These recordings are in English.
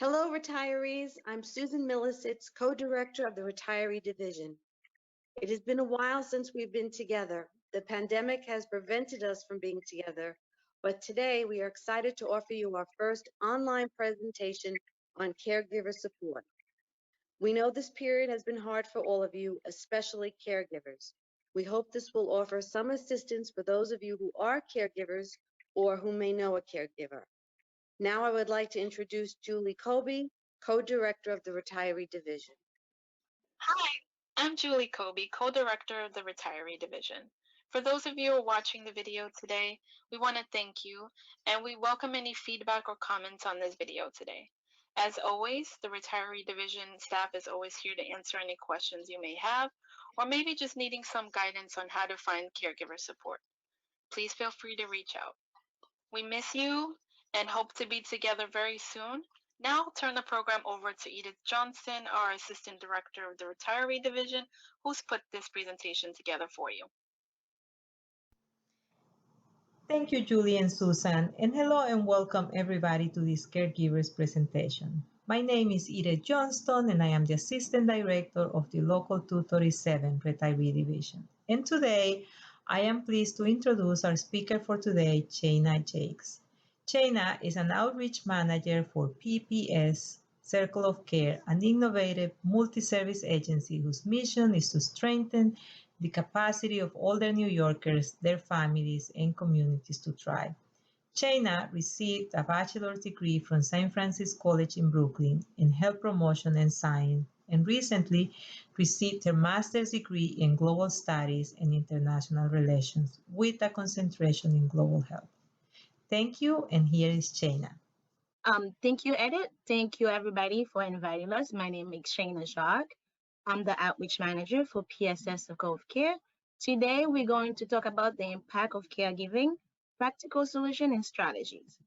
Hello, retirees. I'm Susan Millicitz, co-director of the Retiree Division. It has been a while since we've been together. The pandemic has prevented us from being together, but today we are excited to offer you our first online presentation on caregiver support. We know this period has been hard for all of you, especially caregivers. We hope this will offer some assistance for those of you who are caregivers or who may know a caregiver. Now I would like to introduce Julie Colby, co-director of the Retiree Division. Hi, I'm Julie Colby, co-director of the Retiree Division. For those of you who are watching the video today, we want to thank you, and we welcome any feedback or comments on this video today. As always, the Retiree Division staff is always here to answer any questions you may have, or maybe just needing some guidance on how to find caregiver support. Please feel free to reach out. We miss you and hope to be together very soon. Now I'll turn the program over to Edith Johnston, our Assistant Director of the Retiree Division, who's put this presentation together for you. Thank you, Julie and Susan, and hello and welcome everybody to this Caregivers presentation. My name is Edith Johnston, and I am the Assistant Director of the Local 237 Retiree Division. And today, I am pleased to introduce our speaker for today, Chena Jakes. Chena is an outreach manager for PPS Circle of Care, an innovative multi-service agency whose mission is to strengthen the capacity of older New Yorkers, their families, and communities to thrive. Chena received a bachelor's degree from St. Francis College in Brooklyn in health promotion and science, and recently received her master's degree in global studies and international relations with a concentration in global health. Thank you, and here is Chena. Thank you, Edith. Thank you, everybody, for inviting us. My name is Shayna Jacques. I'm the Outreach Manager for PSS Circle of Care. Today, we're going to talk about the impact of caregiving, practical solutions, and strategies.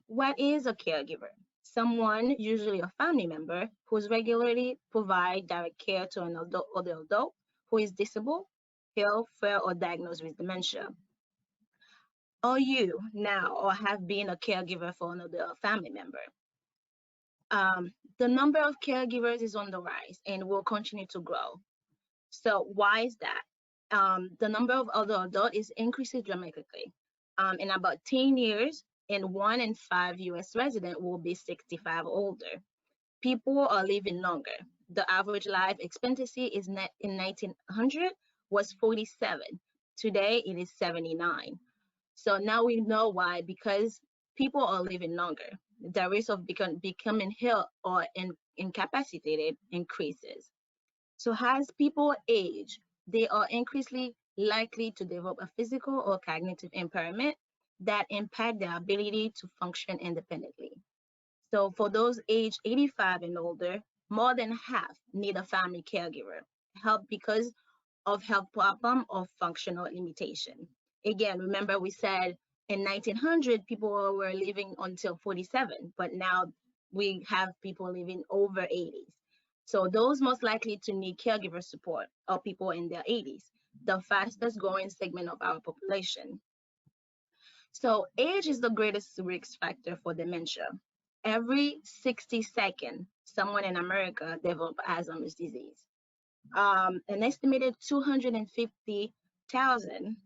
What is a caregiver? Someone, usually a family member, who's regularly provide direct care to an other adult who is disabled, ill, frail, or diagnosed with dementia. Are you now or have been a caregiver for another family member? The number of caregivers is on the rise and will continue to grow. So why is that? The number of other adults is increasing dramatically. In about 10 years, and 1 in 5 US residents will be 65 or older. People are living longer. The average life expectancy is in 1900 was 47. Today, it is 79. So now we know why, because people are living longer. The risk of becoming ill or incapacitated increases. So as people age, they are increasingly likely to develop a physical or cognitive impairment that impact their ability to function independently. So for those aged 85 and older, more than half need a family caregiver help because of health problem or functional limitation. Again, remember we said in 1900 people were living until 47, but now we have people living over 80s. So those most likely to need caregiver support are people in their 80s, the fastest growing segment of our population. So age is the greatest risk factor for dementia. Every 60 seconds, someone in America develops Alzheimer's disease. An estimated 250,000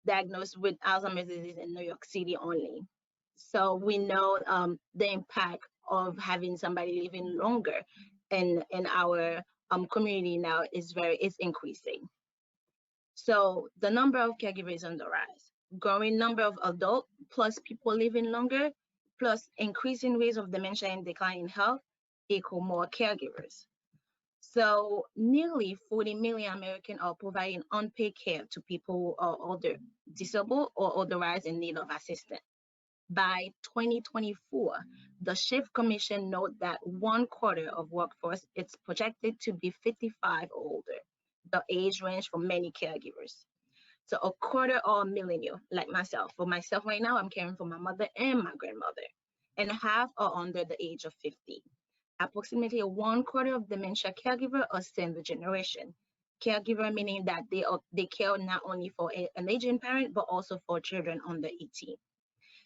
diagnosed with Alzheimer's disease in New York City only. So we know the impact of having somebody living longer in our community now is increasing. So the number of caregivers is on the rise. Growing number of adults plus people living longer plus increasing rates of dementia and decline in health equal more caregivers. So nearly 40 million Americans are providing unpaid care to people who are older, disabled, or otherwise in need of assistance. By 2024, the Shift Commission note that 1/4 of workforce is projected to be 55 or older, the age range for many caregivers. So 1/4 are millennial, like myself. For myself right now, I'm caring for my mother and my grandmother, and half are under the age of 50. Approximately 1/4 of dementia caregivers are senior generation. Caregiver meaning that they care not only for an aging parent, but also for children under 18.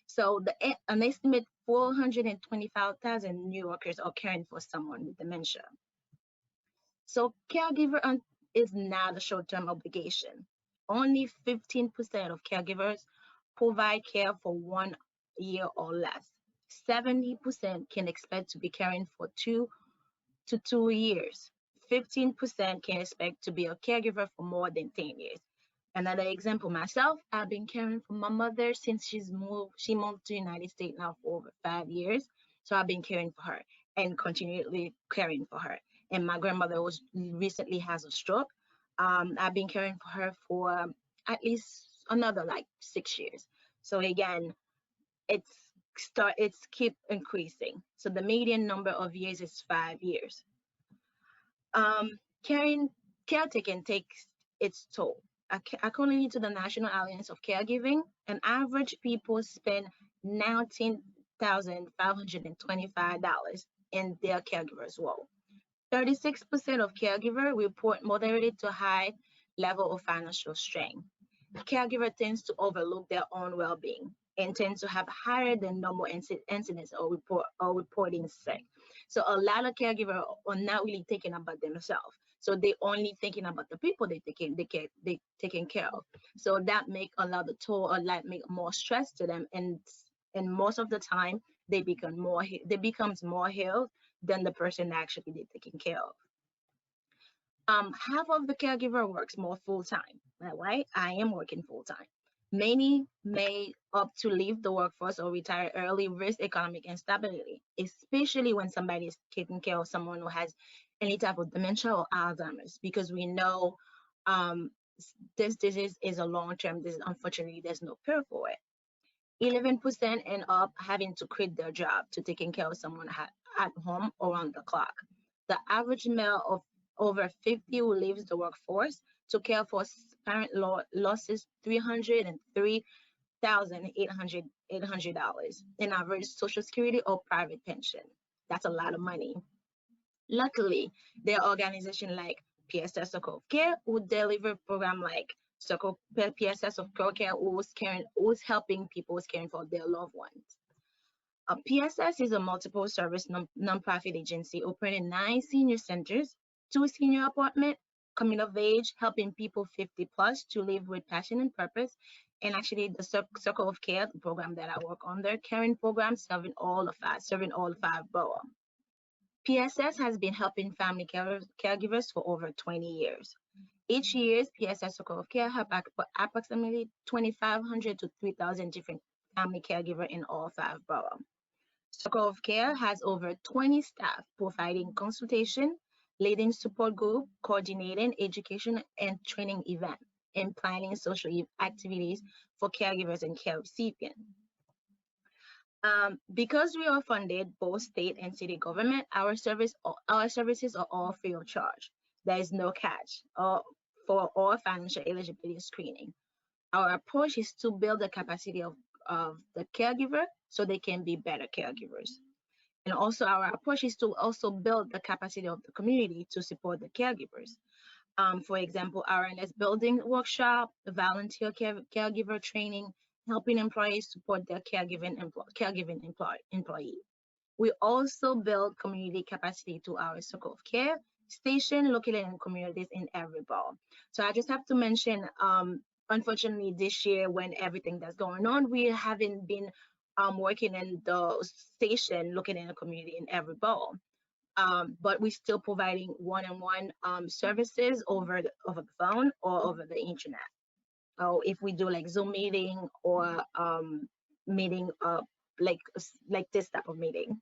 So an estimate 425,000 New Yorkers are caring for someone with dementia. So is not a short-term obligation. Only 15% of caregivers provide care for 1 year or less. 70% can expect to be caring for 2 to 2 years. 15% can expect to be a caregiver for more than 10 years. Another example, myself, I've been caring for my mother since she moved to the United States now for over 5 years. So I've been caring for her and continually caring for her. And my grandmother recently has a stroke. I've been caring for her for at least another like 6 years. So again, it's keep increasing. So the median number of years is 5 years. Caretaking takes its toll. According to the National Alliance of Caregiving, an average people spend $19,525 in their caregiver's role. 36% of caregivers report moderate to high level of financial strain. Caregiver tends to overlook their own well-being and tend to have higher than normal incidents or reporting sick. So a lot of caregivers are not really thinking about themselves. So they only thinking about the people they taking care of. So that make a lot of toll or like make more stress to them, and most of the time they becomes more ill than the person actually they're taking care of. Half of the caregiver works more full-time, right? I am working full-time. Many may opt to leave the workforce or retire early, risk economic instability, especially when somebody is taking care of someone who has any type of dementia or Alzheimer's, because we know this disease is a long-term disease. Unfortunately, there's no cure for it. 11% end up having to quit their job to taking care of someone at home around the clock. The average male of over 50 who leaves the workforce to care for parent losses $303,800 in average Social Security or private pension. That's a lot of money. Luckily, there are organizations like PSS Circle of Care who deliver programs like PSS of Care who's helping people who's caring for their loved ones. PSS is a multiple service nonprofit agency operating 9 senior centers, 2 senior apartments, coming of age, helping people 50 plus to live with passion and purpose. And actually the Circle of Care, the program that I work on, their caring program serving all 5 boroughs. PSS has been helping family caregivers for over 20 years. Each year, PSS Circle of Care help approximately 2,500 to 3,000 different family caregivers in all 5 boroughs. Circle of Care has over 20 staff providing consultation, leading support group, coordinating education and training events, and planning social activities for caregivers and care recipients. Because we are funded both state and city government, our services are all free of charge. There is no catch for all financial eligibility screening. Our approach is to build the capacity of the caregiver so they can be better caregivers. And also our approach is to also build the capacity of the community to support the caregivers. For example, awareness building workshop, volunteer caregiver training, helping employees support their caregiving employee. We also build community capacity to our Circle of Care station located in communities in every borough. So I just have to mention, unfortunately this year when everything that's going on, we haven't been working in the station looking in a community in every borough. But we're still providing one-on-one services over the phone or over the internet. If we do like Zoom meeting or meeting like this type of meeting.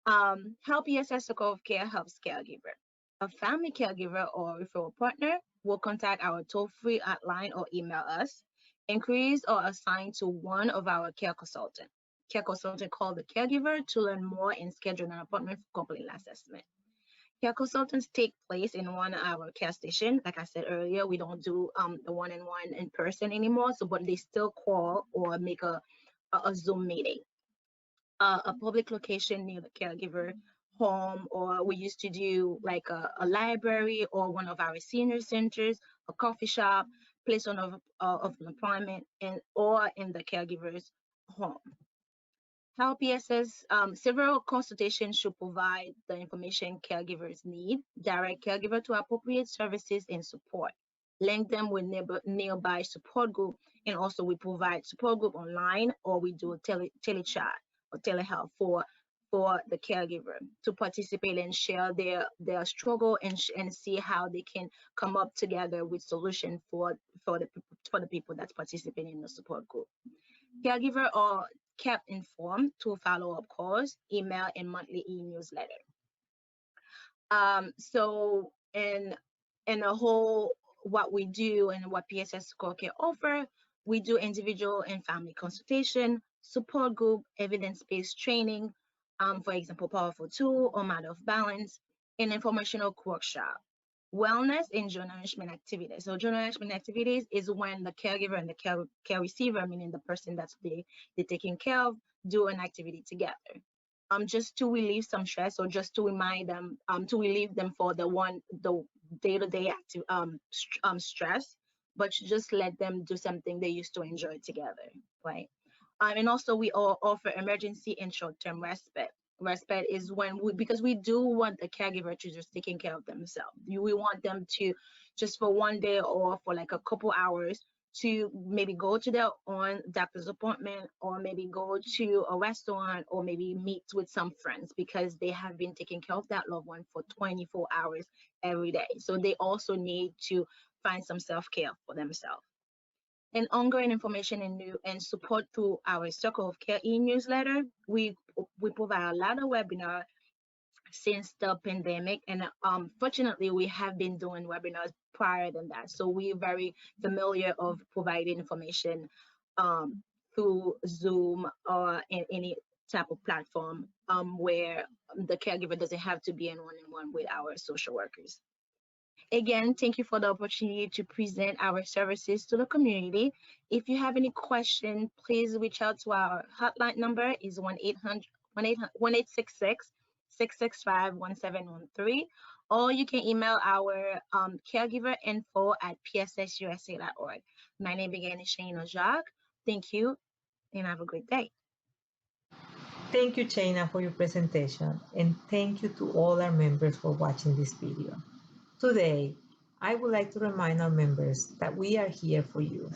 How PSS Circle of Care helps caregiver. A family caregiver or referral partner will contact our toll-free hotline or email us. Inquiries are assigned to one of our care consultants. Care consultant call the caregiver to learn more and schedule an appointment for complete assessment. Care consultants take place in one of our care stations. Like I said earlier, we don't do the one-on-one in person anymore, but they still call or make a Zoom meeting. A public location near the caregiver home, or we used to do like a library or one of our senior centers, a coffee shop, place of employment, or in the caregiver's home. How PSS, several consultations should provide the information caregivers need, direct caregiver to appropriate services and support, link them with nearby support group, and also we provide support group online, or we do telechat or telehealth for the caregiver to participate and share their struggle and see how they can come up together with solution for the people that's participating in the support group. Caregiver are kept informed through follow-up calls, email, and monthly e-newsletter. So in a whole, what we do and what PSS Core Care offer, we do individual and family consultation, support group, evidence-based training, for example, powerful tool or matter of balance, and informational workshop. Wellness and journal management activities. So journal management activities is when the caregiver and the care receiver, meaning the person that's they're taking care of, do an activity together. Just to relieve some stress, or just to remind them, to relieve them for the day-to-day active stress, but just let them do something they used to enjoy together, right? And also we all offer emergency and short-term respite. Respite is when because we do want the caregiver to just taking care of themselves. We want them to just for one day or for like a couple hours to maybe go to their own doctor's appointment, or maybe go to a restaurant, or maybe meet with some friends, because they have been taking care of that loved one for 24 hours every day. So they also need to find some self-care for themselves. And ongoing information and support through our Circle of Care e-newsletter. We provide a lot of webinars since the pandemic, and fortunately we have been doing webinars prior than that, so we're very familiar of providing information through Zoom or in any type of platform where the caregiver doesn't have to be in one-on-one with our social workers. Again, thank you for the opportunity to present our services to the community. If you have any question, please reach out to our hotline number is 1-866-665-1713, or you can email our caregiver info@pssusa.org. My name again is Shayna Jacques. Thank you and have a great day. Thank you, Chaina, for your presentation, and thank you to all our members for watching this video. Today, I would like to remind our members that we are here for you.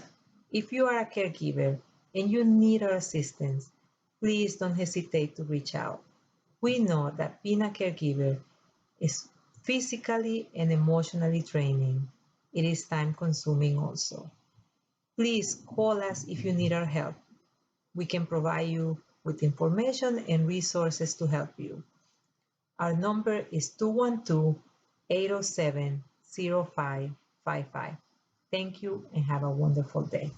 If you are a caregiver and you need our assistance, please don't hesitate to reach out. We know that being a caregiver is physically and emotionally draining. It is time consuming also. Please call us if you need our help. We can provide you with information and resources to help you. Our number is 212-807-0555. Thank you and have a wonderful day.